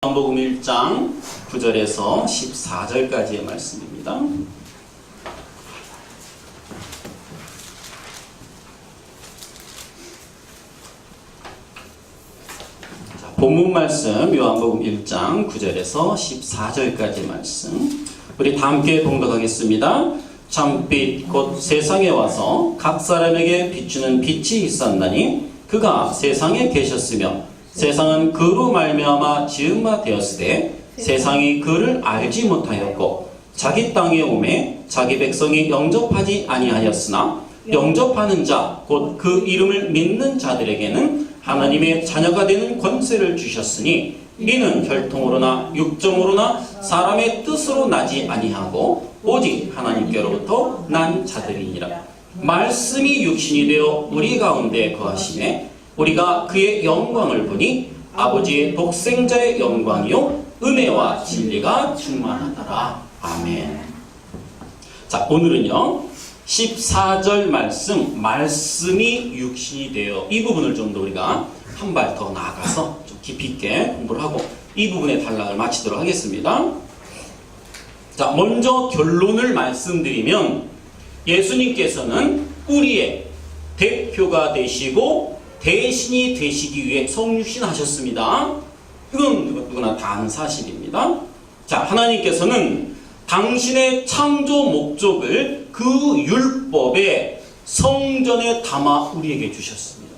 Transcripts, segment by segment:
요한복음 1장 9절에서 14절까지의 말씀입니다. 자, 본문 말씀 요한복음 1장 9절에서 14절까지의 말씀 우리 다 함께 봉독하겠습니다. 참빛 곧 세상에 와서 각 사람에게 비추는 빛이 있었나니 그가 세상에 계셨으며 세상은 그로 말미암아 지은 바 되었으되 세상이 그를 알지 못하였고 자기 땅에 오매 자기 백성이 영접하지 아니하였으나 영접하는 자 곧 그 이름을 믿는 자들에게는 하나님의 자녀가 되는 권세를 주셨으니 이는 혈통으로나 육정으로나 사람의 뜻으로 나지 아니하고 오직 하나님께로부터 난 자들이니라. 말씀이 육신이 되어 우리 가운데 거하시매 우리가 그의 영광을 보니 아버지의 독생자의 영광이요 은혜와 진리가 충만하더라. 아멘. 자, 오늘은요 14절 말씀이 육신이 되어 이 부분을 좀 더 우리가 한 발 더 나아가서 좀 깊이 있게 공부를 하고 이 부분의 단락을 마치도록 하겠습니다. 자, 먼저 결론을 말씀드리면 예수님께서는 우리의 대표가 되시고 대신이 되시기 위해 성육신하셨습니다. 이건 누구나 다 아는 사실입니다. 자, 하나님께서는 당신의 창조 목적을 그 율법의 성전에 담아 우리에게 주셨습니다.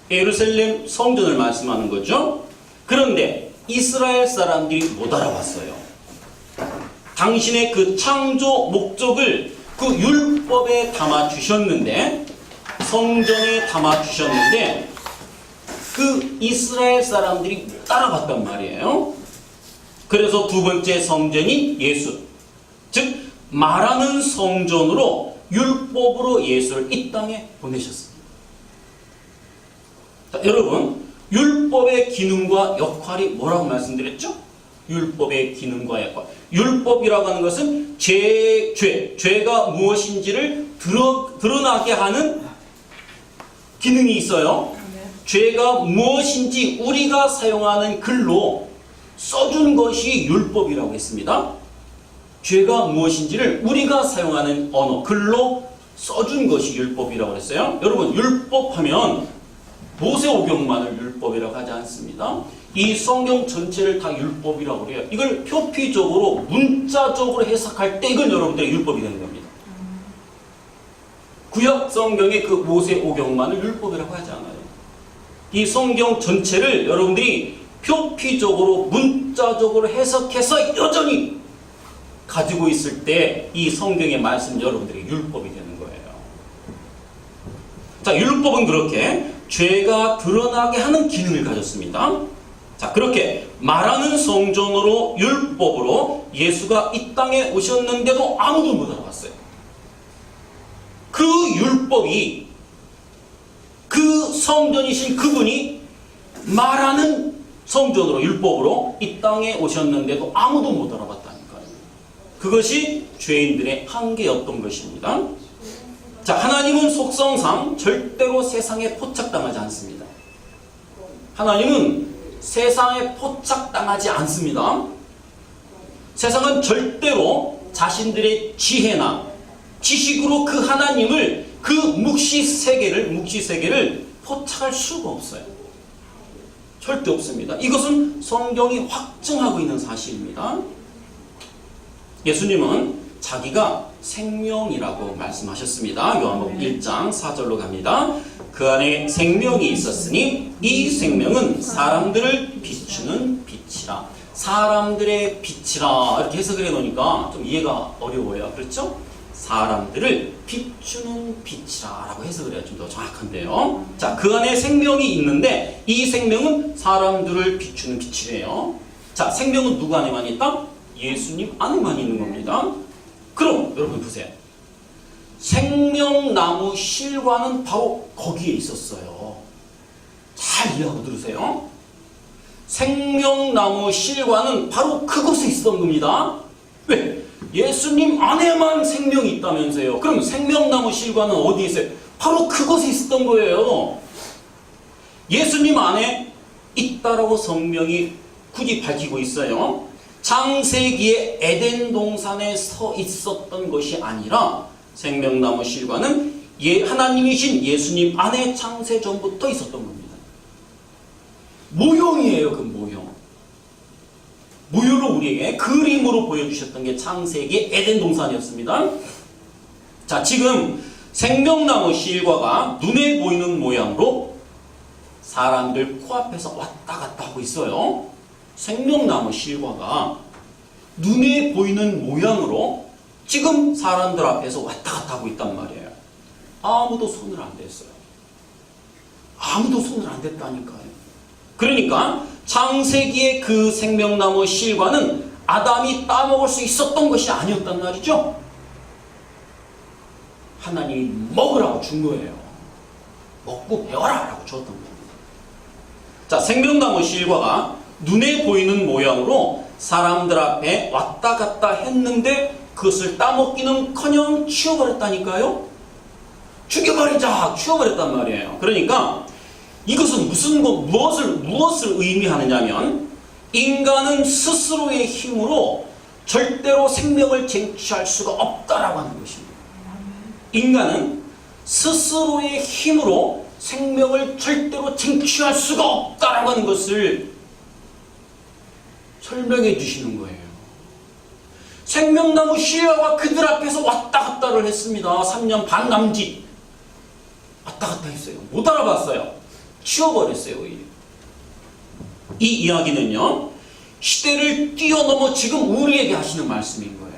예루살렘 성전을 말씀하는 거죠. 그런데 이스라엘 사람들이 못 알아봤어요. 당신의 그 창조 목적을 그 율법에 담아 주셨는데 성전에 담아 주셨는데 그 이스라엘 사람들이 못 따라갔단 말이에요. 그래서 두 번째 성전이 예수, 즉 말하는 성전으로 율법으로 예수를 이 땅에 보내셨습니다. 자, 여러분, 율법의 기능과 역할이 뭐라고 말씀드렸죠? 율법의 기능과 역할. 율법이라고 하는 것은 죄가 무엇인지를 드러나게 하는 기능이 있어요. 죄가 무엇인지 우리가 사용하는 글로 써준 것이 율법이라고 했습니다. 죄가 무엇인지를 우리가 사용하는 언어, 글로 써준 것이 율법이라고 했어요. 여러분, 율법하면 모세오경만을 율법이라고 하지 않습니다. 이 성경 전체를 다 율법이라고 해요. 이걸 표피적으로 문자적으로 해석할 때 이건 여러분들의 율법이 되는 겁니다. 구약 성경의 그 모세오경만을 율법이라고 하지 않아요. 이 성경 전체를 여러분들이 표피적으로 문자적으로 해석해서 여전히 가지고 있을 때 이 성경의 말씀 여러분들이 율법이 되는 거예요. 자, 율법은 그렇게 죄가 드러나게 하는 기능을 가졌습니다. 자, 그렇게 말하는 성전으로 율법으로 예수가 이 땅에 오셨는데도 아무도 못 알아봤어요. 그 율법이 그 성전이신 그분이 말하는 성전으로 율법으로 이 땅에 오셨는데도 아무도 못 알아봤다니까요. 그것이 죄인들의 한계였던 것입니다. 자, 하나님은 속성상 절대로 세상에 포착당하지 않습니다. 하나님은 세상에 포착당하지 않습니다. 세상은 절대로 자신들의 지혜나 지식으로 그 하나님을 그 묵시세계를 포착할 수가 없어요. 절대 없습니다. 이것은 성경이 확증하고 있는 사실입니다. 예수님은 자기가 생명이라고 말씀하셨습니다. 요한복음 1장 4절로 갑니다. 그 안에 생명이 있었으니 이 생명은 사람들을 비추는 빛이라. 사람들의 빛이라 이렇게 해석을 해놓으니까 좀 이해가 어려워요. 그렇죠? 사람들을 비추는 빛이라 라고 해석을 해야 좀 더 정확한데요. 자, 그 안에 생명이 있는데 이 생명은 사람들을 비추는 빛이래요. 자, 생명은 누구 안에만 있다? 예수님 안에만 있는 겁니다. 그럼 여러분 보세요. 생명나무 실과는 바로 거기에 있었어요. 잘 이해하고 들으세요. 생명나무 실과는 바로 그곳에 있었던 겁니다. 왜? 예수님 안에만 생명이 있다면서요. 그럼 생명나무 실과는 어디에 있어요? 바로 그곳에 있었던 거예요. 예수님 안에 있다라고 성경이 굳이 밝히고 있어요. 창세기에 에덴 동산에 서 있었던 것이 아니라 생명나무 실과는 하나님이신 예수님 안에 창세 전부터 있었던 겁니다. 모형이에요. 그 모형. 모형을 우리에게 그림으로 보여주셨던 게 창세기 에덴 동산이었습니다. 자, 지금 생명나무 실과가 눈에 보이는 모양으로 사람들 코앞에서 왔다 갔다 하고 있어요. 생명나무 실과가 눈에 보이는 모양으로 지금 사람들 앞에서 왔다 갔다 하고 있단 말이에요. 아무도 손을 안 댔어요. 아무도 손을 안 댔다니까요. 그러니까 창세기의 그 생명나무 실과는 아담이 따먹을 수 있었던 것이 아니었단 말이죠. 하나님이 먹으라고 준 거예요. 먹고 배워라 라고 줬던 겁니다. 자, 생명나무 실과가 눈에 보이는 모양으로 사람들 앞에 왔다 갔다 했는데 그것을 따먹기는커녕 치워버렸다니까요. 죽여버리자, 치워버렸단 말이에요. 그러니까 이것은 무엇을 의미하느냐면 인간은 스스로의 힘으로 절대로 생명을 쟁취할 수가 없다라고 하는 것입니다. 인간은 스스로의 힘으로 생명을 절대로 쟁취할 수가 없다라고 하는 것을 설명해 주시는 거예요. 생명나무 실과가 그들 앞에서 왔다 갔다를 했습니다. 3년 반 남짓 왔다 갔다 했어요. 못 알아봤어요. 치워버렸어요. 오히려. 이 이야기는요, 시대를 뛰어넘어 지금 우리에게 하시는 말씀인 거예요.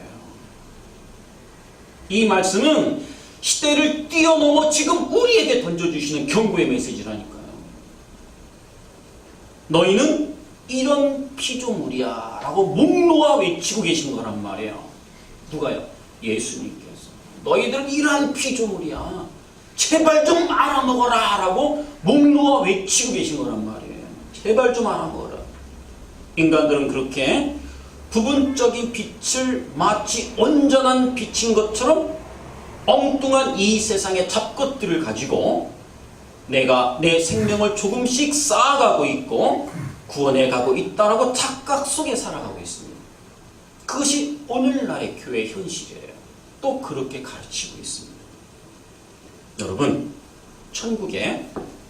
이 말씀은 시대를 뛰어넘어 지금 우리에게 던져주시는 경고의 메시지라니까요. 너희는 이런 피조물이야 라고 목 놓아 외치고 계신 거란 말이에요. 누가요? 예수님께서. 너희들은 이러한 피조물이야. 제발 좀 알아먹어라 라고 목 놓아 외치고 계신 거란 말이에요. 제발 좀 알아먹어라. 인간들은 그렇게 부분적인 빛을 마치 온전한 빛인 것처럼 엉뚱한 이 세상의 잡것들을 가지고 내가 내 생명을 조금씩 쌓아가고 있고 구원해 가고 있다라고 착각 속에 살아가고 있습니다. 그것이 오늘날의 교회 현실이에요. 또 그렇게 가르치고 있습니다. 여러분, 천국에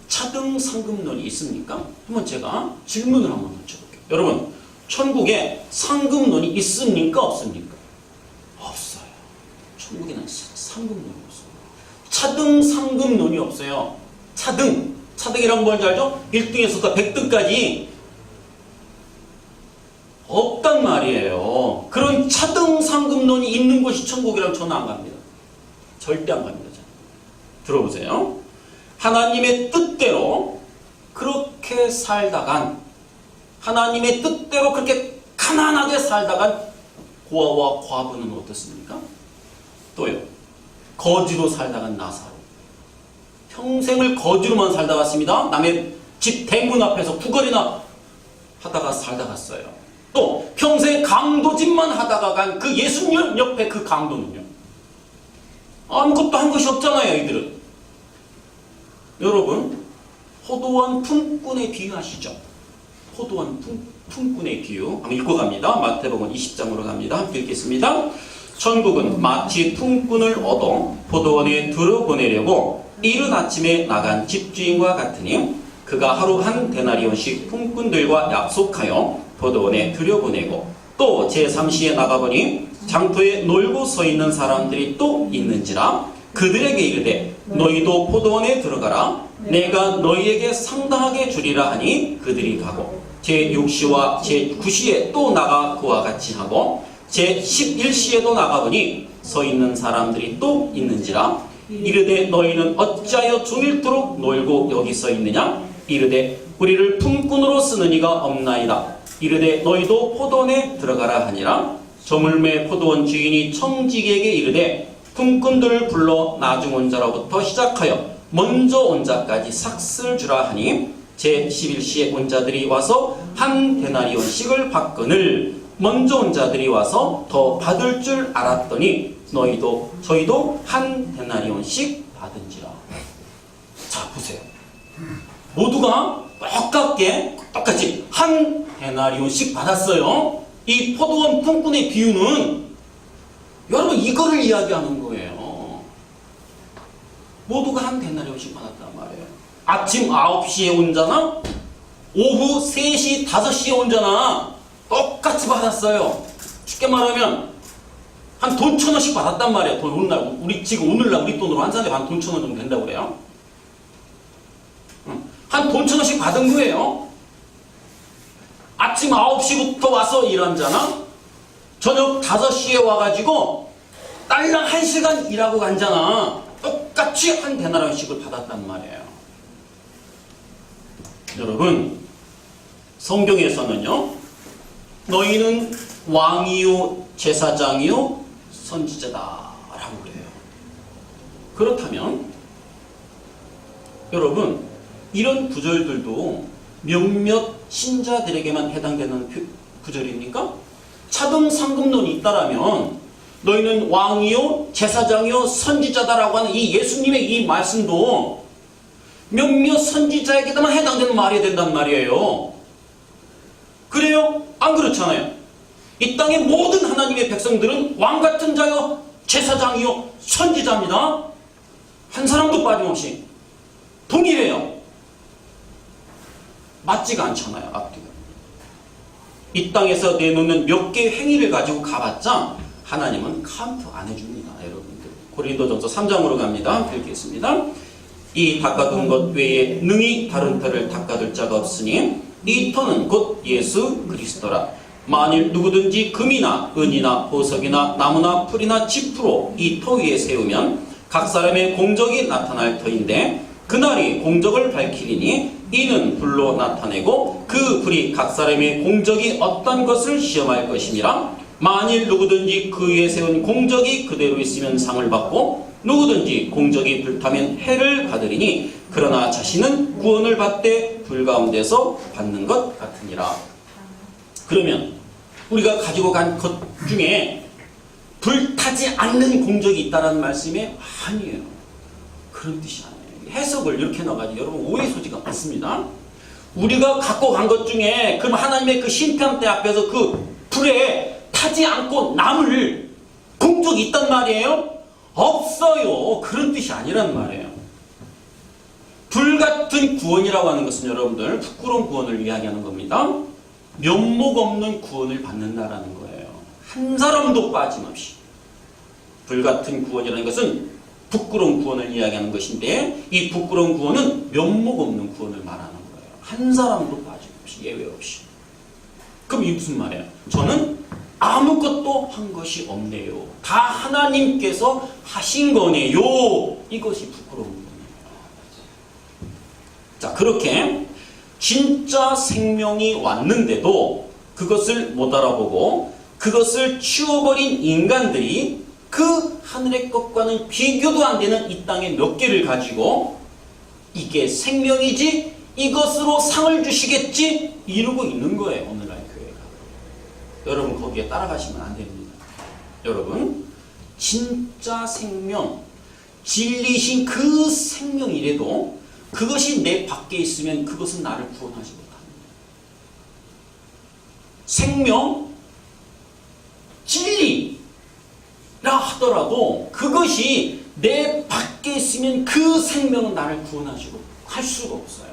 차등 상급론이 있습니까? 한번 제가 질문을 한번 던져볼게요. 여러분, 천국에 상급론이 있습니까? 없습니까? 없어요. 천국에는 상급론이 없어요. 차등 상급론이 없어요. 차등이란 뭔지 알죠? 1등에서부터 100등까지 없단 말이에요. 그런 차등 상급론이 있는 곳이 천국이라면 저는 안 갑니다. 절대 안 갑니다. 들어보세요. 하나님의 뜻대로 그렇게 살다간, 하나님의 뜻대로 그렇게 가난하게 살다간 고아와 과부는 어떻습니까? 또요, 거지로 살다간 나사로. 평생을 거지로만 살다 갔습니다. 남의 집 대문 앞에서 구걸이나 하다가 살다 갔어요. 또 평생 강도짓만 하다가 간 그 예수님 옆에 그 강도는요, 아무것도 한 것이 없잖아요. 이들은. 여러분, 포도원 품꾼에 비유하시죠. 포도원 품꾼의 비유 한번 읽고 갑니다. 마태복음 20장으로 갑니다. 함께 읽겠습니다. 천국은 마치 품꾼을 얻어 포도원에 들어보내려고 이른 아침에 나간 집주인과 같으니 그가 하루 한 데나리온씩 품꾼들과 약속하여 포도원에 들여보내고 또 제3시에 나가보니 장터에 놀고 서 있는 사람들이 또 있는지라 그들에게 이르되 너희도 포도원에 들어가라. 내가 너희에게 상당하게 주리라 하니 그들이 가고 제6시와 제9시에 또 나가 그와 같이 하고 제11시에도 나가보니 서 있는 사람들이 또 있는지라 이르되 너희는 어찌하여 종일토록 놀고 여기 서 있느냐. 이르되 우리를 품꾼으로 쓰는 이가 없나이다. 이르되 너희도 포도원에 들어가라 하니라. 저물매 포도원 주인이 청지기에게 이르되 품꾼들을 불러 나중 온 자로부터 시작하여 먼저 온 자까지 삭슬 주라 하니 제11시에 온 자들이 와서 한 데나리온씩을 받거늘 먼저 온 자들이 와서 더 받을 줄 알았더니 저희도 한 데나리온씩 받은지라. 자, 보세요. 모두가 똑같이 한 데나리온씩 받았어요. 이 포도원 품꾼의 비유는 여러분 이거를 이야기하는 거예요. 모두가 한 데나리온씩 받았단 말이에요. 아침 9시에 온 자나 오후 3시, 5시에 온 자나 똑같이 받았어요. 쉽게 말하면 한 돈 1,000원씩 받았단 말이에요. 돈 오늘날 우리 돈으로 한 사람에 한 돈 1,000원 정도 된다고 그래요. 한 돈 1,000원씩 받은 거예요. 아침 9시부터 와서 일한 자나 저녁 5시에 와가지고 딸랑 1시간 일하고 간 자나 똑같이 한 데나리온씩을 받았단 말이에요. 여러분, 성경에서는요, 너희는 왕이요 제사장이요 선지자다라고 그래요. 그렇다면 여러분, 이런 구절들도 몇몇 신자들에게만 해당되는 구절입니까? 차등상급론이 있다라면 너희는 왕이요 제사장이요 선지자다라고 하는 이 예수님의 이 말씀도 몇몇 선지자에게만 해당되는 말이 된단 말이에요. 그래요? 안 그렇잖아요. 이 땅의 모든 하나님의 백성들은 왕같은 자요 제사장이요 선지자입니다. 한 사람도 빠짐없이 동일해요. 맞지가 않잖아요. 앞뒤가. 이 땅에서 내놓는 몇 개의 행위를 가지고 가봤자 하나님은 카운트 안 해줍니다. 여러분들. 고린도전서 3장으로 갑니다. 읽겠습니다. 이 닦아둔 것 외에 능히 다른 터를 닦아둘 자가 없으니 이 터는 곧 예수 그리스도라. 만일 누구든지 금이나 은이나 보석이나 나무나 풀이나 짚으로 이 터 위에 세우면 각 사람의 공적이 나타날 터인데 그날이 공적을 밝히리니 이는 불로 나타내고 그 불이 각 사람의 공적이 어떤 것을 시험할 것임이라. 만일 누구든지 그 위에 세운 공적이 그대로 있으면 상을 받고 누구든지 공적이 불타면 해를 받으리니 그러나 자신은 구원을 받되 불 가운데서 받는 것 같으니라. 그러면 우리가 가지고 간 것 중에 불타지 않는 공적이 있다는 말씀이 아니에요. 그런 뜻이 아니에요. 해석을 이렇게 넣어가지고 여러분 오해 소지가 많습니다. 우리가 갖고 간 것 중에 그럼 하나님의 그 심판대 앞에서 그 불에 타지 않고 남을 공적이 있단 말이에요? 없어요. 그런 뜻이 아니란 말이에요. 불같은 구원이라고 하는 것은 여러분들 부끄러운 구원을 이야기하는 겁니다. 면목 없는 구원을 받는다라는 거예요. 한 사람도 빠짐없이. 불같은 구원이라는 것은 부끄러운 구원을 이야기하는 것인데 이 부끄러운 구원은 면목 없는 구원을 말하는 거예요. 한 사람도 빠짐없이, 예외 없이. 그럼 이게 무슨 말이에요? 저는 아무것도 한 것이 없네요. 다 하나님께서 하신 거네요. 이것이 부끄러운 거예요. 자, 그렇게 진짜 생명이 왔는데도 그것을 못 알아보고 그것을 치워버린 인간들이 그 하늘의 것과는 비교도 안 되는 이 땅에 몇 개를 가지고 이게 생명이지 이것으로 상을 주시겠지 이러고 있는 거예요. 오늘날 교회가. 여러분 거기에 따라가시면 안 됩니다. 여러분 진짜 생명 진리신 그 생명이라도 그것이 내 밖에 있으면 그것은 나를 구원하지 못합니다. 생명 진리라 하더라도 그것이 내 밖에 있으면 그 생명은 나를 구원하시고 할 수가 없어요.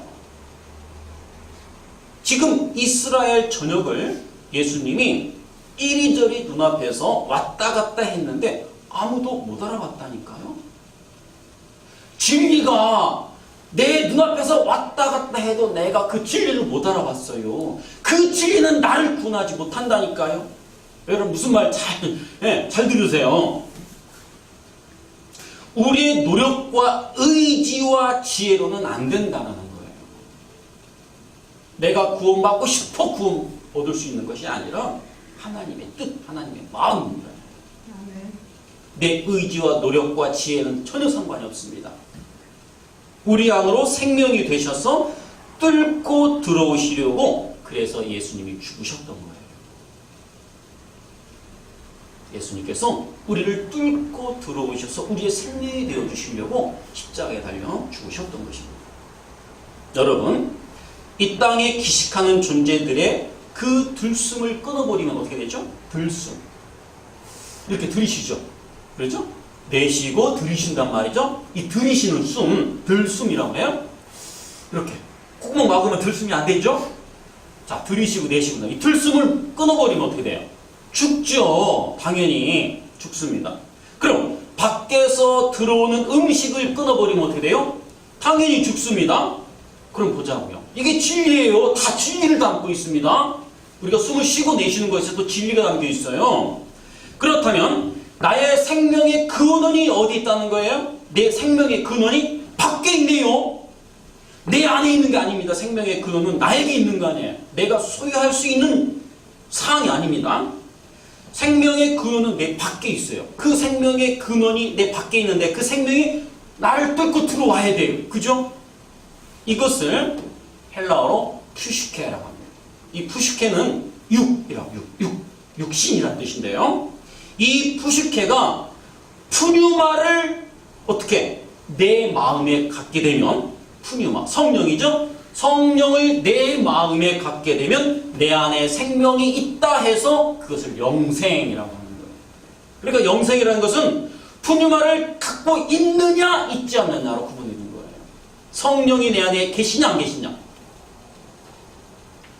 지금 이스라엘 전역을 예수님이 이리저리 눈앞에서 왔다 갔다 했는데 아무도 못 알아봤다니까요. 진리가 내 눈앞에서 왔다 갔다 해도 내가 그 진리를 못 알아봤어요. 그 진리는 나를 구원하지 못한다니까요. 여러분 무슨 말 잘 들으세요. 우리의 노력과 의지와 지혜로는 안 된다는 거예요. 내가 구원받고 싶어 구원 얻을 수 있는 것이 아니라 하나님의 뜻, 하나님의 마음입니다. 내 의지와 노력과 지혜는 전혀 상관이 없습니다. 우리 안으로 생명이 되셔서 뚫고 들어오시려고 그래서 예수님이 죽으셨던 거예요. 예수님께서 우리를 뚫고 들어오셔서 우리의 생명이 되어주시려고 십자가에 달려 죽으셨던 것입니다. 여러분 이 땅에 기식하는 존재들의 그 들숨을 끊어버리면 어떻게 되죠? 들숨. 이렇게 들이쉬죠. 그렇죠? 내쉬고 들이쉰단 말이죠. 이 들이쉬는 숨, 들숨이라고 해요. 이렇게 꾹꾹 막으면 들숨이 안 되죠? 자, 들이쉬고 내쉬고 이 들숨을 끊어버리면 어떻게 돼요? 죽죠. 당연히 죽습니다. 그럼 밖에서 들어오는 음식을 끊어버리면 어떻게 돼요? 당연히 죽습니다. 그럼 보자고요. 이게 진리예요. 다 진리를 담고 있습니다. 우리가 숨을 쉬고 내쉬는 것에도 진리가 담겨 있어요. 그렇다면 나의 생명의 근원이 어디 있다는 거예요? 내 생명의 근원이 밖에 있네요. 내 안에 있는 게 아닙니다. 생명의 근원은 나에게 있는 거 아니에요. 내가 소유할 수 있는 사항이 아닙니다. 생명의 근원은 내 밖에 있어요. 그 생명의 근원이 내 밖에 있는데 그 생명이 나를 뚫고 들어와야 돼요. 그죠? 이것을 헬라어로 푸슈케라고 합니다. 이 푸슈케는 육신이라는 뜻인데요. 이 푸슈케가 푸뉴마를 어떻게 내 마음에 갖게 되면 푸뉴마, 성령이죠? 성령을 내 마음에 갖게 되면 내 안에 생명이 있다 해서 그것을 영생이라고 하는 거예요. 그러니까 영생이라는 것은 푸뉴마를 갖고 있느냐 있지 않느냐로 구분되는 거예요. 성령이 내 안에 계시냐 안 계시냐.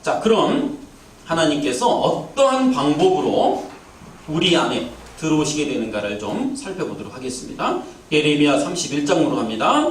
자, 그럼 하나님께서 어떠한 방법으로 우리 안에 들어오시게 되는가를 좀 살펴보도록 하겠습니다. 예레미야 31장으로 갑니다.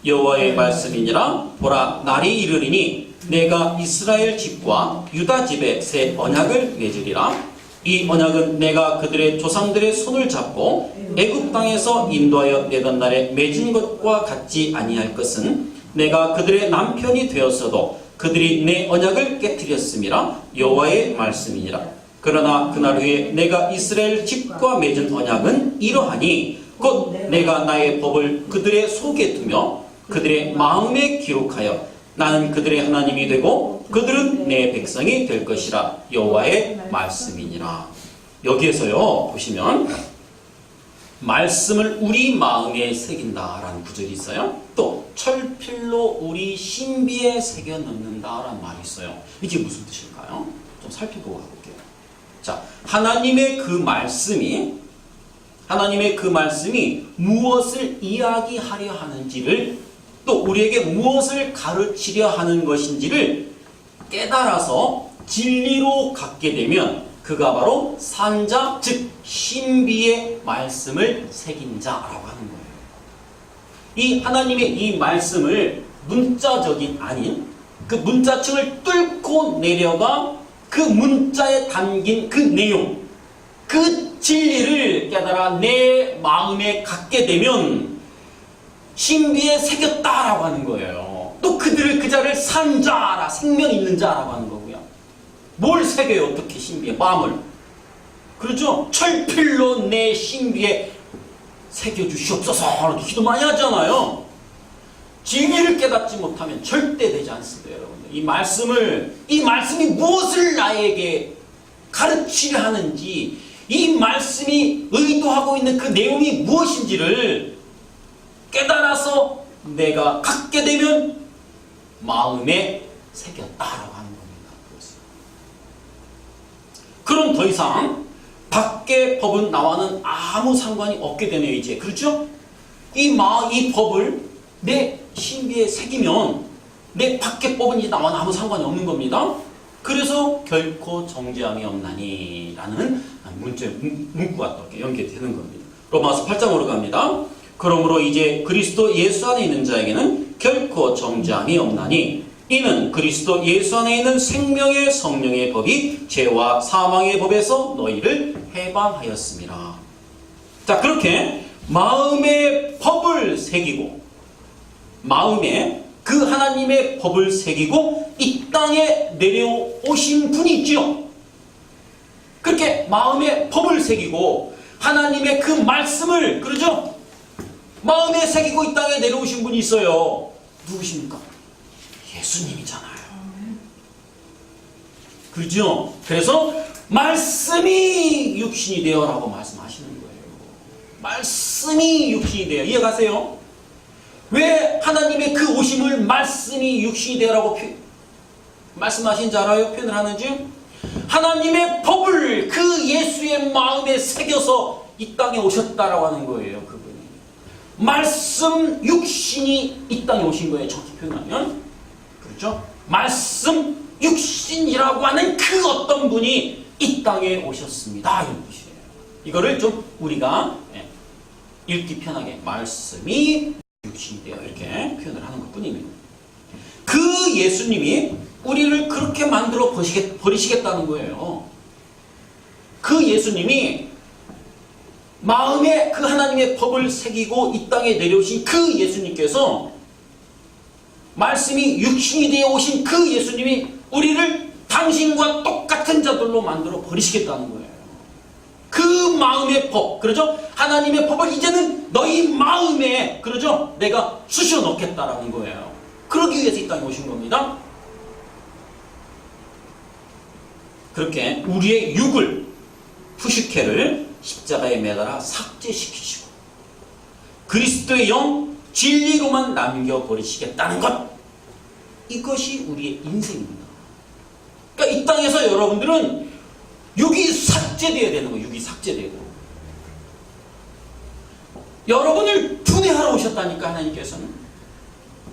여호와의 말씀이니라. 보라, 날이 이르리니 내가 이스라엘 집과 유다 집에 새 언약을 맺으리라. 이 언약은 내가 그들의 조상들의 손을 잡고 애굽 땅에서 인도하여 내던 날에 맺은 것과 같지 아니할 것은 내가 그들의 남편이 되었어도 그들이 내 언약을 깨뜨렸음이라. 여호와의 말씀이니라. 그러나 그날 후에 내가 이스라엘 집과 맺은 언약은 이러하니 곧 내가 나의 법을 그들의 속에 두며 그들의 마음에 기록하여 나는 그들의 하나님이 되고 그들은 내 백성이 될 것이라. 여호와의 말씀이니라. 여기에서요 보시면 말씀을 우리 마음에 새긴다라는 구절이 있어요. 또 철필로 우리 신비에 새겨 넣는다라는 말이 있어요. 이게 무슨 뜻일까요? 좀 살펴보고 가볼게요. 자, 하나님의 그 말씀이 무엇을 이야기하려 하는지를 또 우리에게 무엇을 가르치려 하는 것인지를 깨달아서 진리로 갖게 되면 그가 바로 산자, 즉 신비의 말씀을 새긴 자라고 하는 거예요. 이 하나님의 이 말씀을 문자적인 아닌 그 문자층을 뚫고 내려가 그 문자에 담긴 그 내용, 그 진리를 깨달아 내 마음에 갖게 되면 신비에 새겼다라고 하는 거예요. 또 그 자를 산 자라, 생명 있는 자라고 하는 거고요. 뭘 새겨요? 어떻게 신비에? 마음을. 그렇죠? 철필로 내 신비에 새겨주시옵소서 이렇게 기도 많이 하잖아요. 진리를 깨닫지 못하면 절대 되지 않습니다, 여러분들. 이 말씀이 무엇을 나에게 가르치려 하는지, 이 말씀이 의도하고 있는 그 내용이 무엇인지를 깨달아서 내가 갖게 되면 마음에 새겼다라고 하는 겁니다. 그럼 더 이상 밖의 법은 나와는 아무 상관이 없게 되네요, 이제. 그렇죠? 이 법을 내 신비에 새기면 내 밖의 법은 이제 나와는 아무 상관이 없는 겁니다. 그래서 결코 정죄함이 없나니 라는 문구가 또 이렇게 연결되는 겁니다. 로마서 8장으로 갑니다. 그러므로 이제 그리스도 예수 안에 있는 자에게는 결코 정죄함이 없나니 이는 그리스도 예수 안에 있는 생명의 성령의 법이 죄와 사망의 법에서 너희를 해방하였습니다. 자, 그렇게 마음의 법을 새기고 마음에 그 하나님의 법을 새기고 이 땅에 내려오신 분이 있지요. 그렇게 마음의 법을 새기고 하나님의 그 말씀을, 그러죠? 마음에 새기고 이 땅에 내려오신 분이 있어요. 누구십니까? 예수님이잖아요. 그죠? 그래서 말씀이 육신이 되어라고 말씀하시는 거예요. 말씀이 육신이 되어. 이해가세요? 왜 하나님의 그 오심을 말씀이 육신이 되어라고 말씀하신 줄 알아요? 표현을 하는지? 하나님의 법을 그 예수의 마음에 새겨서 이 땅에 오셨다라고 하는 거예요. 그분이. 말씀 육신이 이 땅에 오신 거예요. 정확히 표현하면. 그렇죠? 말씀 육신이라고 하는 그 어떤 분이 이 땅에 오셨습니다. 이런 뜻이에요. 이거를 좀 우리가 읽기 편하게 말씀이 육신이 되어 이렇게 표현을 하는 것 뿐입니다. 그 예수님이 우리를 그렇게 만들어 버리시겠다는 거예요. 그 예수님이 마음에 그 하나님의 법을 새기고 이 땅에 내려오신 그 예수님께서 말씀이 육신이 되어 오신 그 예수님이 우리를 당신과 똑같은 자들로 만들어 버리시겠다는 거예요. 그 마음의 법, 그러죠? 하나님의 법을 이제는 너희 마음에, 그러죠? 내가 쑤셔 넣겠다라는 거예요. 그러기 위해서 이 땅에 오신 겁니다. 그렇게 우리의 육을, 푸시케를 십자가에 매달아 삭제시키시고 그리스도의 영, 진리로만 남겨버리시겠다는 것. 이것이 우리의 인생입니다. 그러니까 이 땅에서 여러분들은 육이 삭제되어야 되는 거예요. 육이 삭제되어야 되는 거예요. 여러분을 분해하러 오셨다니까 하나님께서는.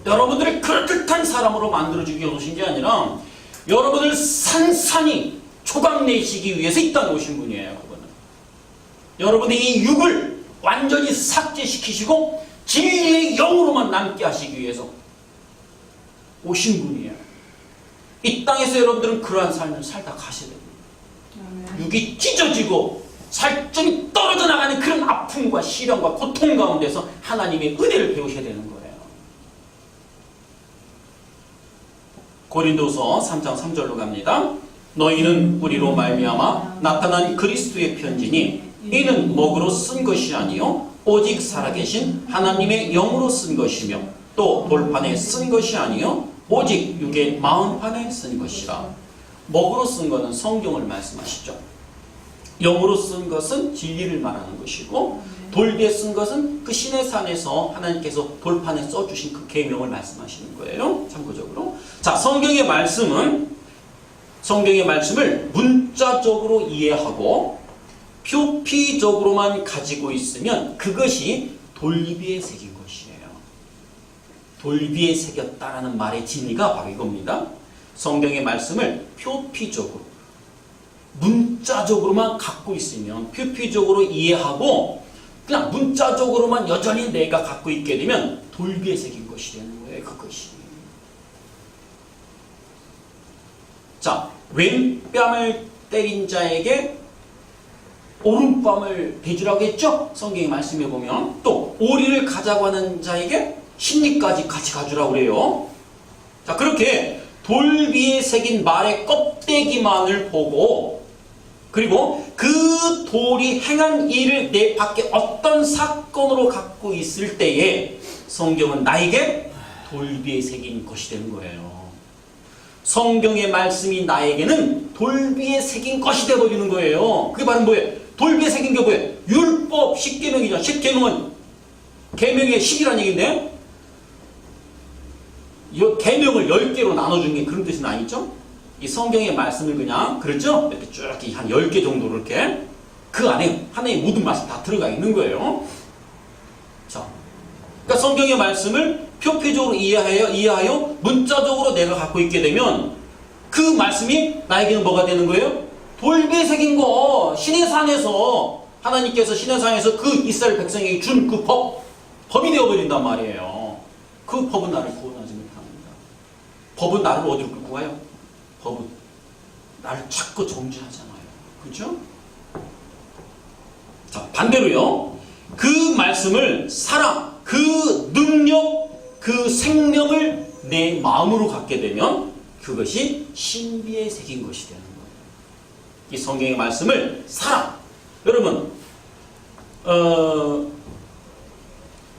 여러분들을 그럴듯한 사람으로 만들어주기 위해 오신 게 아니라 여러분을 산산히 초강내시기 위해서 이 땅에 오신 분이에요. 그분은. 여러분의 이 육을 완전히 삭제시키시고 진리의 영으로만 남게 하시기 위해서 오신 분이에요. 이 땅에서 여러분들은 그러한 삶을 살다 가셔야 됩니다. 육이 찢어지고 살점이 떨어져 나가는 그런 아픔과 시련과 고통 가운데서 하나님의 은혜를 배우셔야 되는 거예요. 고린도서 3장 3절로 갑니다. 너희는 우리로 말미암아 나타난 그리스도의 편지니 이는 먹으로 쓴 것이 아니요 오직 살아계신 하나님의 영으로 쓴 것이며 또 돌판에 쓴 것이 아니요 오직 육의 마음판에 쓴 것이라. 먹으로 쓴 것은 성경을 말씀하시죠. 영으로 쓴 것은 진리를 말하는 것이고 돌비에 쓴 것은 그 신의 산에서 하나님께서 돌판에 써주신 그 계명을 말씀하시는 거예요. 참고적으로. 자, 성경의 말씀을 문자적으로 이해하고 표피적으로만 가지고 있으면 그것이 돌비에 새긴 것이에요. 돌비에 새겼다라는 말의 진리가 바로 이겁니다. 성경의 말씀을 표피적으로 문자적으로만 갖고 있으면 표피적으로 이해하고 그냥 문자적으로만 여전히 내가 갖고 있게 되면 돌비에 새긴 것이 되는 거예요. 그것이. 자, 왼뺨을 때린 자에게 오른뺨을 대주라고 했죠? 성경의 말씀에 보면. 또 오리를 가자고 하는 자에게 심리까지 같이 가주라고 그래요. 자, 그렇게 돌비에 새긴 말의 껍데기만을 보고 그리고 그 돌이 행한 일을 내 밖에 어떤 사건으로 갖고 있을 때에 성경은 나에게 돌비에 새긴 것이 되는 거예요. 성경의 말씀이 나에게는 돌비에 새긴 것이 되어버리는 거예요. 그게 바로 뭐예요? 돌비에 새긴 게 뭐예요? 율법 10계명이죠. 10계명은 계명의 10이라는 얘기인데 이 계명을 10개로 나눠준 게 그런 뜻은 아니죠? 이 성경의 말씀을 그냥 그렇죠? 이렇게 쭉 한 10개 정도 이렇게 그 안에 하나의 모든 말씀 다 들어가 있는 거예요. 자, 그러니까 성경의 말씀을 표피적으로 이해하여 문자적으로 내가 갖고 있게 되면 그 말씀이 나에게는 뭐가 되는 거예요? 돌비에 새긴 거. 신의 산에서 하나님께서 신의 산에서 그 이스라엘 백성에게 준 그 법이 되어버린단 말이에요. 그 법은 나를 구원하지 못합니다. 법은 나를 어디로 끌고 가요? 법은 나를 자꾸 정죄하잖아요. 그렇죠? 자, 반대로요. 그 말씀을 사랑, 그 능력, 그 생명을 내 마음으로 갖게 되면 그것이 신비에 새긴 것이 되는 거예요. 이 성경의 말씀을 사랑. 여러분,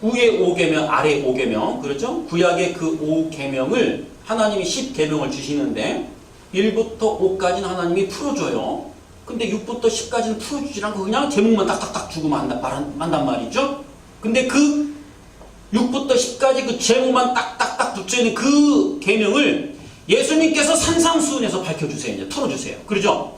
위에 5계명, 아래 5계명, 그렇죠? 구약의 그 5계명을 하나님이 10계명을 주시는데 1부터 5까지는 하나님이 풀어줘요. 근데 6부터 10까지는 풀어주지 않고 그냥 제목만 딱딱딱 주고 만단 말이죠. 근데 그 6부터 10까지 그 제목만 딱딱딱 붙여있는 그 계명을 예수님께서 산상수훈에서 밝혀주세요. 이제 털어주세요. 그러죠?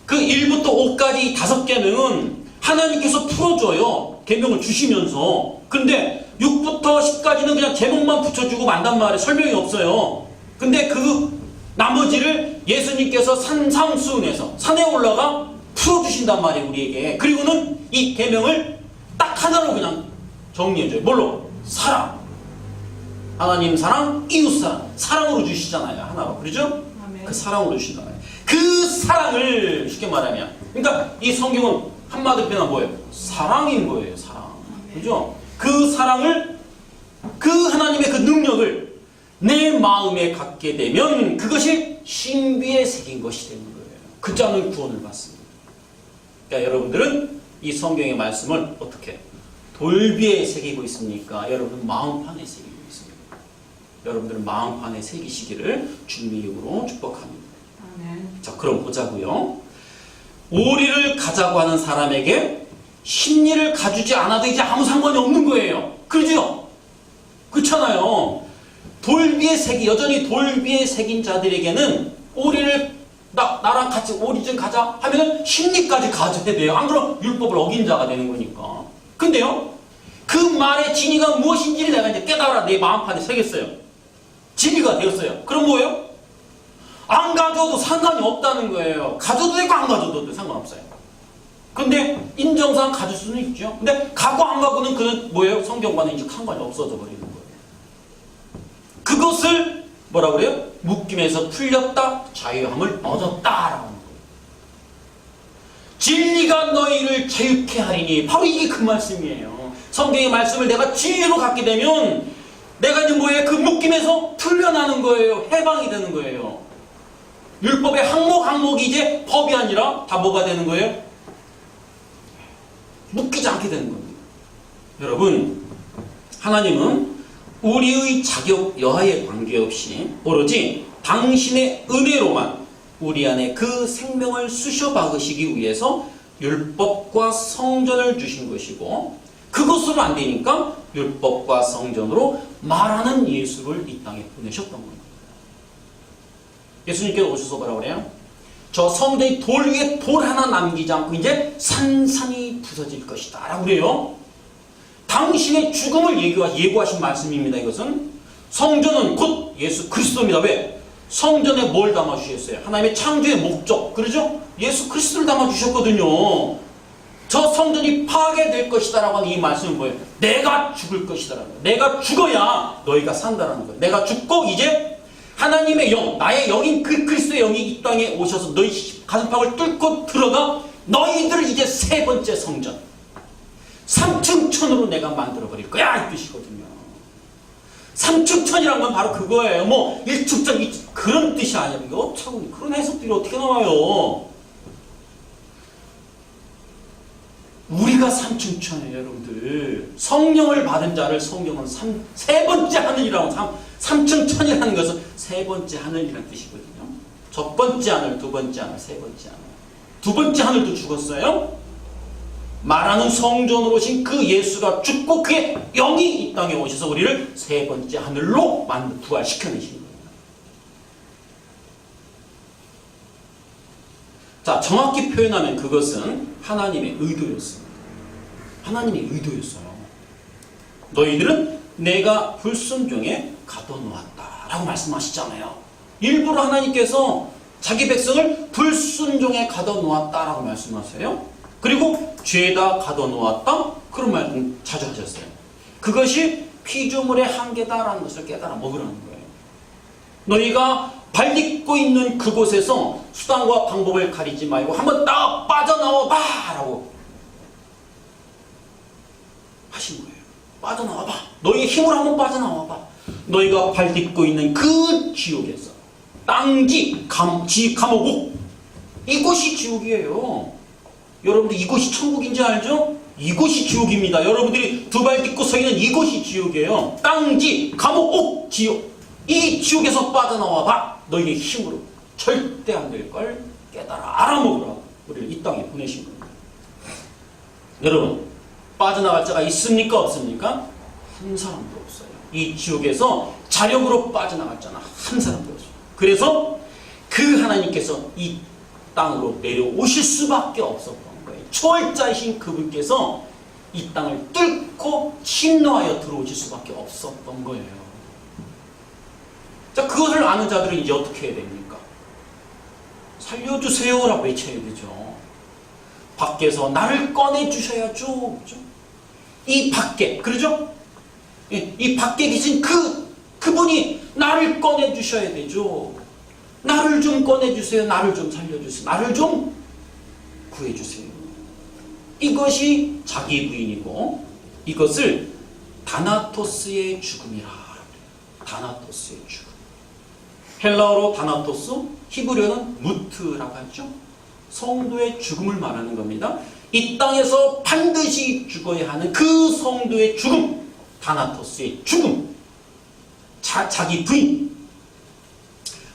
그 1부터 5까지 5개는 하나님께서 풀어줘요. 계명을 주시면서. 근데 6부터 10까지는 그냥 제목만 붙여주고 만단 말에 설명이 없어요. 근데 그 나머지를 예수님께서 산상수훈에서 산에 올라가 풀어주신단 말이에요. 우리에게. 그리고는 이 계명을 딱 하나로 그냥 정리해줘요. 뭘로? 사랑. 하나님 사랑, 이웃 사랑. 사랑으로 주시잖아요. 하나로. 그러죠? 아멘. 그 사랑으로 주신단 말이에요. 그 사랑을 쉽게 말하면, 그러니까 이 성경은 한마디로 표현하면 뭐예요? 사랑인 거예요. 사랑. 그죠? 그 사랑을, 그 하나님의 그 능력을 내 마음에 갖게 되면 그것이 신비에 새긴 것이 되는 거예요. 그 자는 구원을 받습니다. 그러니까 여러분들은 이 성경의 말씀을 어떻게 돌비에 새기고 있습니까? 여러분 마음판에 새기고 있습니다. 여러분들은 마음판에 새기시기를 주님의 이름으로 축복합니다. 아멘. 자, 그럼 보자고요. 오리를 가자고 하는 사람에게 심리를 가주지 않아도 이제 아무 상관이 없는 거예요. 그렇죠? 그렇잖아요. 돌비에 새기, 여전히 돌비에 새긴 자들에게는 오리를 나랑 같이 오리 좀 가자 하면은 심리까지 가져야 돼요. 안 그러면 율법을 어긴 자가 되는 거니까. 근데요, 그 말의 진위가 무엇인지를 내가 이제 깨달아 내 마음판에 새겼어요. 진리가 되었어요. 그럼 뭐예요? 안 가져도 상관이 없다는 거예요. 가져도 되고 안 가져도 상관없어요. 근데 인정상 가질 수는 있죠. 근데 가고 안 가고는 그는 뭐예요? 성경과는 이제 상관이 없어져 버리는 거예요. 그것을 뭐라 그래요? 묶임에서 풀렸다, 자유함을 얻었다라는 거예요. 진리가 너희를 자유케 하리니, 바로 이게 그 말씀이에요. 성경의 말씀을 내가 진리로 갖게 되면 내가 이제 뭐예요? 그 묶임에서 풀려나는 거예요. 해방이 되는 거예요. 율법의 항목이 이제 법이 아니라 다 뭐가 되는 거예요? 묶이지 않게 되는 겁니다. 여러분, 하나님은 우리의 자격 여하에 관계없이 오로지 당신의 은혜로만 우리 안에 그 생명을 쑤셔 박으시기 위해서 율법과 성전을 주신 것이고, 그것으로 안 되니까 율법과 성전으로 말하는 예수를 이 땅에 보내셨던 겁니다. 예수님께서 오셔서 뭐라고 그래요? 저 성전이 돌 위에 돌 하나 남기지 않고 이제 산산이 부서질 것이다 라고 그래요. 당신의 죽음을 예고하신 말씀입니다. 이것은 성전은 곧 예수 그리스도입니다. 왜? 성전에 뭘 담아주셨어요? 하나님의 창조의 목적, 그러죠? 예수 그리스도를 담아주셨거든요. 저 성전이 파괴될 것이다 라고 하는 이 말씀은 뭐예요? 내가 죽을 것이다 라는 거예요. 내가 죽어야 너희가 산다라는 거예요. 내가 죽고 이제 하나님의 영, 나의 영인 그 그리스도의 영이 이 땅에 오셔서 너희 가슴팍을 뚫고 들어가 너희들을 이제 세 번째 성전, 삼층천으로 내가 만들어버릴 거야 이 뜻이거든요. 삼층천이란 건 바로 그거예요. 뭐 일축전 그런 뜻이 아니야. 이거 참 그런 해석들이 어떻게 나와요? 우리가 삼층천이에요, 여러분들. 성령을 받은 자를 성경은 세 번째 하늘이라고, 삼층천이라는 것은 세 번째 하늘이라는 뜻이거든요. 첫 번째 하늘, 두 번째 하늘, 세 번째 하늘. 두 번째 하늘도 죽었어요. 말하는 성전으로 오신 그 예수가 죽고 그의 영이 이 땅에 오셔서 우리를 세 번째 하늘로 부활시켜내신 거예요. 자, 정확히 표현하면 그것은 하나님의 의도였습니다. 하나님의 의도였어요. 너희들은 내가 불순종에 가둬놓았다 라고 말씀하시잖아요. 일부러 하나님께서 자기 백성을 불순종에 가둬놓았다 라고 말씀하세요. 그리고 죄에다 가둬놓았다 그런 말씀 자주 하셨어요. 그것이 피조물의 한계다라는 것을 깨달아 먹으라는 거예요. 너희가 발 딛고 있는 그곳에서 수단과 방법을 가리지 말고 한번 딱 빠져나와 봐 라고 하신 거예요. 빠져나와 봐. 너희의 힘으로 한번 빠져나와 봐. 너희가 발 딛고 있는 그 지옥에서 땅지 감옥, 이곳이 지옥이에요. 여러분들 이곳이 천국인지 알죠? 이곳이 지옥입니다. 여러분들이 두 발 딛고 서 있는 이곳이 지옥이에요. 땅지 감옥 지옥, 이 지옥에서 빠져나와 봐. 너희의 힘으로 절대 안 될 걸 깨달아 알아먹으라. 우리를 이 땅에 보내신 겁니다. 여러분, 빠져나갈 자가 있습니까? 없습니까? 한 사람도 없어요. 이 지옥에서 자력으로 빠져나갈 자는 한 사람도 없어요. 그래서 그 하나님께서 이 땅으로 내려오실 수밖에 없었던 거예요. 초월자이신 그분께서 이 땅을 뚫고 침노하여 들어오실 수밖에 없었던 거예요. 자, 그것을 아는 자들은 이제 어떻게 해야 됩니까? 살려주세요라고 외쳐야 되죠. 밖에서 나를 꺼내주셔야죠. 그죠? 이 밖에, 그러죠? 이 밖에 계신 그분이 나를 꺼내주셔야 되죠. 나를 좀 꺼내주세요. 나를 좀 살려주세요. 나를 좀 구해주세요. 이것이 자기 부인이고, 이것을 다나토스의 죽음이라. 다나토스의 죽음. 헬라어로 다나토스, 히브리어는 무트라고 하죠. 성도의 죽음을 말하는 겁니다. 이 땅에서 반드시 죽어야 하는 그 성도의 죽음, 다나토스의 죽음. 자기 부인.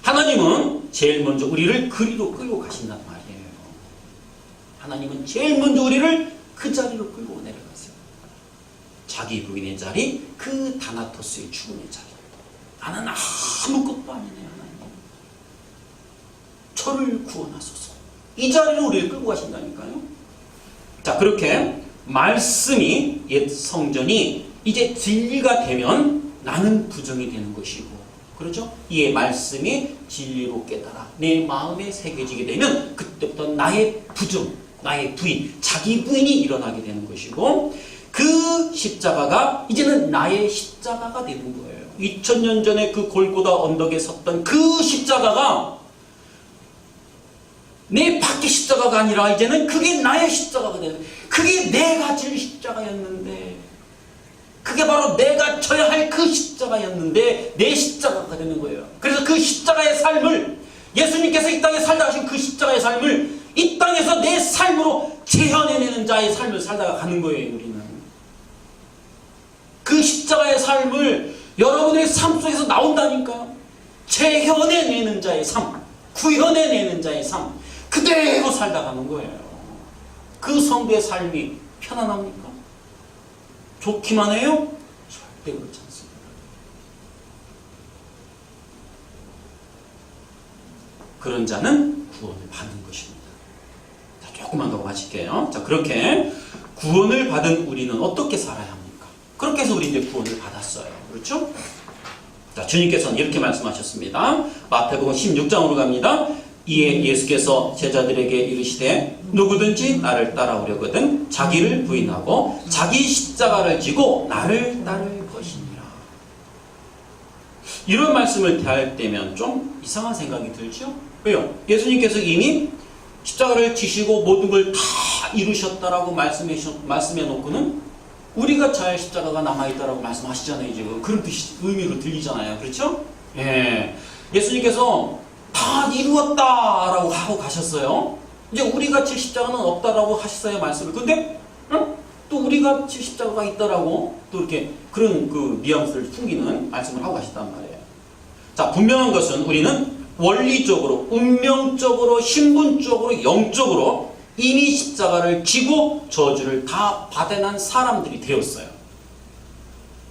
하나님은 제일 먼저 우리를 그리로 끌고 가신단 말이에요. 하나님은 제일 먼저 우리를 그 자리로 끌고 내려가세요. 자기 부인의 자리, 그 다나토스의 죽음의 자리. 나는 아무것도 아니네요. 하나님. 저를 구원하소서. 이 자리로 우리를 끌고 가신다니까요. 자, 그렇게 말씀이, 옛 성전이 이제 진리가 되면 나는 부정이 되는 것이고, 그렇죠? 이의 말씀이 진리로 깨달아 내 마음에 새겨지게 되면 그때부터 나의 부정, 나의 부인, 자기 부인이 일어나게 되는 것이고, 그 십자가가 이제는 나의 십자가가 되는 거예요. 2000년 전에 그 골고다 언덕에 섰던 그 십자가가 내 밖의 십자가가 아니라 이제는 그게 나의 십자가가 되는 거예요. 그게 내가 질 십자가였는데, 그게 바로 내가 져야 할 그 십자가였는데 내 십자가가 되는 거예요. 그래서 그 십자가의 삶을, 예수님께서 이 땅에 살다 하신 그 십자가의 삶을 이 땅에서 내 삶으로 재현해내는 자의 삶을 살다가 가는 거예요. 우리는 그 십자가의 삶을 여러분의 삶 속에서 나온다니까요. 재현해내는 자의 삶, 구현해내는 자의 삶, 그대로 살다 가는 거예요. 그 성도의 삶이 편안합니까? 좋기만 해요? 절대 그렇지 않습니다. 그런 자는 구원을 받는 것입니다. 자, 조금만 더 마칠게요. 자, 그렇게 구원을 받은 우리는 어떻게 살아야 합니까? 그렇게 해서 우리 이제 구원을 받았어요. 그렇죠? 자, 주님께서는 이렇게 말씀하셨습니다. 마태복음 16장으로 갑니다. 이에 예수께서 제자들에게 이르시되 누구든지 나를 따라오려거든 자기를 부인하고 자기 십자가를 지고 나를 따를 것이니라. 이런 말씀을 대할 때면 좀 이상한 생각이 들죠? 왜요? 예수님께서 이미 십자가를 지시고 모든 걸 다 이루셨다라고 말씀해 놓고는 우리가 잘 십자가가 남아있다라고 말씀하시잖아요. 지금 그런 뜻이 의미로 들리잖아요. 그렇죠? 예. 예수님께서 다 이루었다라고 하고 가셨어요. 이제 우리가 질 십자가는 없다라고 하셨어요. 말씀을. 근데 또 우리가 질 십자가가 있다라고 또 이렇게 그런 그 뉘앙스를 풍기는 말씀을 하고 가셨단 말이에요. 자, 분명한 것은 우리는 원리적으로, 운명적으로, 신분적으로, 영적으로 이미 십자가를 지고 저주를 다 받아난 사람들이 되었어요.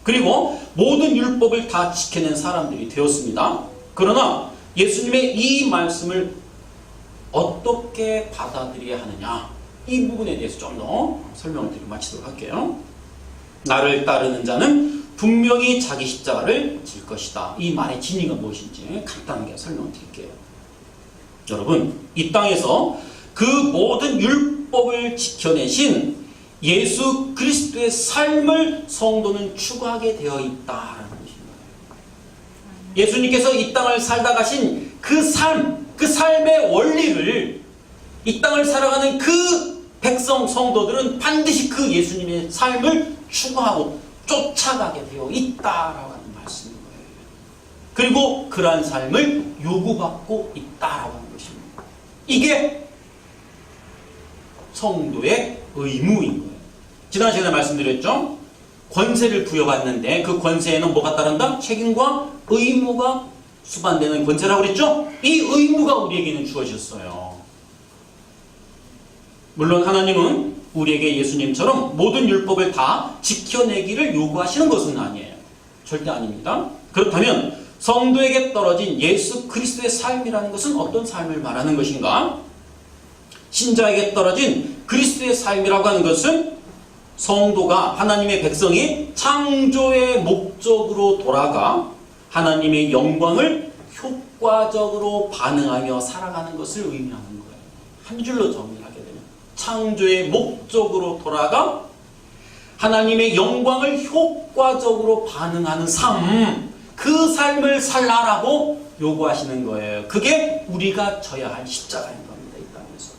그리고 모든 율법을 다 지켜낸 사람들이 되었습니다. 그러나 예수님의 이 말씀을 어떻게 받아들여야 하느냐, 이 부분에 대해서 좀 더 설명을 드리고 마치도록 할게요. 나를 따르는 자는 분명히 자기 십자가를 질 것이다. 이 말의 진의가 무엇인지 간단하게 설명을 드릴게요. 여러분, 이 땅에서 그 모든 율법을 지켜내신 예수 그리스도의 삶을 성도는 추구하게 되어 있다라는 것입니다. 예수님께서 이 땅을 살다 가신 그 삶, 그 삶의 원리를 이 땅을 살아가는 그 백성 성도들은 반드시 그 예수님의 삶을 추구하고 쫓아가게 되어 있다라고 하는 말씀인 거예요. 그리고 그러한 삶을 요구받고 있다라고 하는 것입니다. 이게 성도의 의무인 거예요. 지난 시간에 말씀드렸죠? 권세를 부여받는데 그 권세에는 뭐가 따른다? 책임과 의무가 수반되는 권세라고 그랬죠? 이 의무가 우리에게는 주어졌어요. 물론 하나님은 우리에게 예수님처럼 모든 율법을 다 지켜내기를 요구하시는 것은 아니에요. 절대 아닙니다. 그렇다면 성도에게 떨어진 예수 그리스도의 삶이라는 것은 어떤 삶을 말하는 것인가? 신자에게 떨어진 그리스도의 삶이라고 하는 것은 성도가 하나님의 백성이 창조의 목적으로 돌아가 하나님의 영광을 효과적으로 반응하며 살아가는 것을 의미하는 거예요. 한 줄로 정리하게 되면 창조의 목적으로 돌아가 하나님의 영광을 효과적으로 반응하는 삶, 그 삶을 살라라고 요구하시는 거예요. 그게 우리가 져야 할 십자가인 겁니다. 이 땅에서.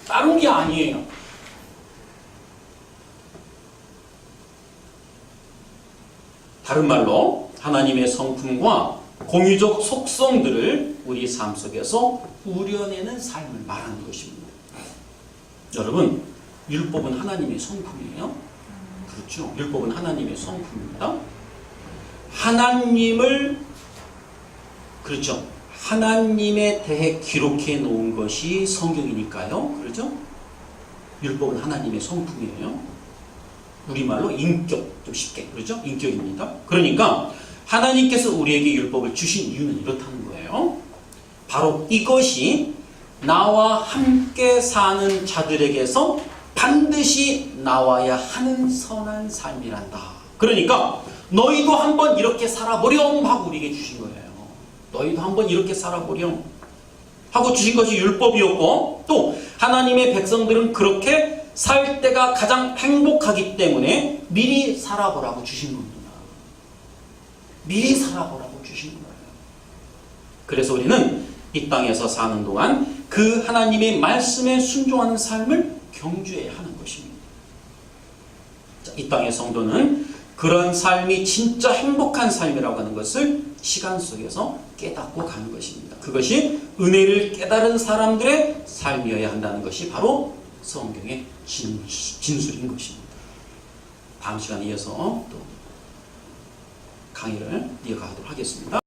다른 게 아니에요. 다른 말로 하나님의 성품과 공유적 속성들을 우리 삶 속에서 우려내는 삶을 말하는 것입니다. 여러분, 율법은 하나님의 성품이에요. 그렇죠. 율법은 하나님의 성품입니다. 그렇죠. 하나님에 대해 기록해 놓은 것이 성경이니까요. 그렇죠? 율법은 하나님의 성품이에요. 우리말로 인격, 좀 쉽게. 그렇죠? 인격입니다. 그러니까 하나님께서 우리에게 율법을 주신 이유는 이렇다는 거예요. 바로 이것이 나와 함께 사는 자들에게서 반드시 나와야 하는 선한 삶이란다. 그러니까 너희도 한번 이렇게 살아보렴 하고 우리에게 주신 거예요. 너희도 한번 이렇게 살아보렴 하고 주신 것이 율법이었고, 또 하나님의 백성들은 그렇게 살 때가 가장 행복하기 때문에 미리 살아보라고 주신 겁니다. 미리 살아보라고 주신 거예요. 그래서 우리는 이 땅에서 사는 동안 그 하나님의 말씀에 순종하는 삶을 경주해야 하는 것입니다. 이 땅의 성도는 그런 삶이 진짜 행복한 삶이라고 하는 것을 시간 속에서 깨닫고 가는 것입니다. 그것이 은혜를 깨달은 사람들의 삶이어야 한다는 것이 바로 성경의 진술인 것입니다. 다음 시간에 이어서 또 강의를 이어가도록 하겠습니다.